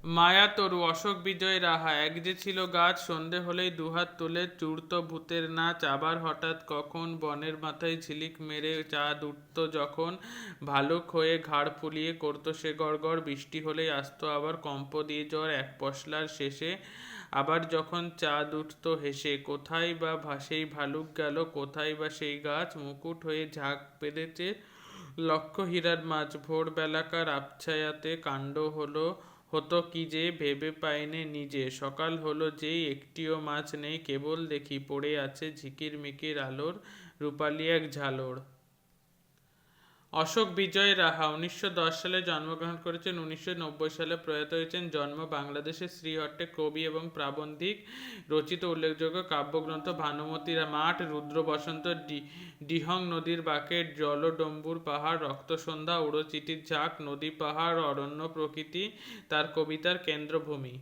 মায়াতরু অশোক বিজয় রাহা। এক যে ছিল গাছ, সন্ধে হলেই দুহাত তুলে চূড়ত ভূতের নাচ। আবার হঠাৎ কখন বনের মাথায় ঝিলিক মেরে চাঁদ উঠত যখন, ভালুক হয়ে ঘাড় ফুলিয়ে করতো সে গড়গড়। বৃষ্টি হলেই আসতো আবার কম্প দিয়ে ঝড় এক পশলার শেষে। আবার যখন চাঁদ উঠত হেসে, কোথায় বা সেই ভালুক গেল, কোথায় বা সেই গাছ মুকুট হয়ে ঝাঁক বেঁধেছে লক্ষ হীরার মাছ। ভোরবেলাকার আবছায়াতে কাণ্ড হতো কি যে ভেবে পাইনে নিজে। সকাল হলো যেই একটিও মাছ নেই, কেবল দেখি পড়ে আছে ঝিকির মিকির আলোর রূপালি এক ঝালর। অশোক বিজয় রাহা 1910 সালে জন্মগ্রহণ করেছেন। 1990 সালে প্রয়াত হয়েছেন। জন্ম বাংলাদেশের শ্রীহট্টে। কবি এবং প্রাবন্ধিক। রচিত উল্লেখযোগ্য কাব্যগ্রন্থ ভানুমতী মাঠ, রুদ্র বসন্ত, ডিহং নদীর বাঁকে, জলডম্বুর পাহাড়, রক্তসন্ধ্যা, উড়ো চিঠির ঝাঁক, নদী পাহাড়, অরণ্য প্রকৃতি তার কবিতার কেন্দ্রভূমি।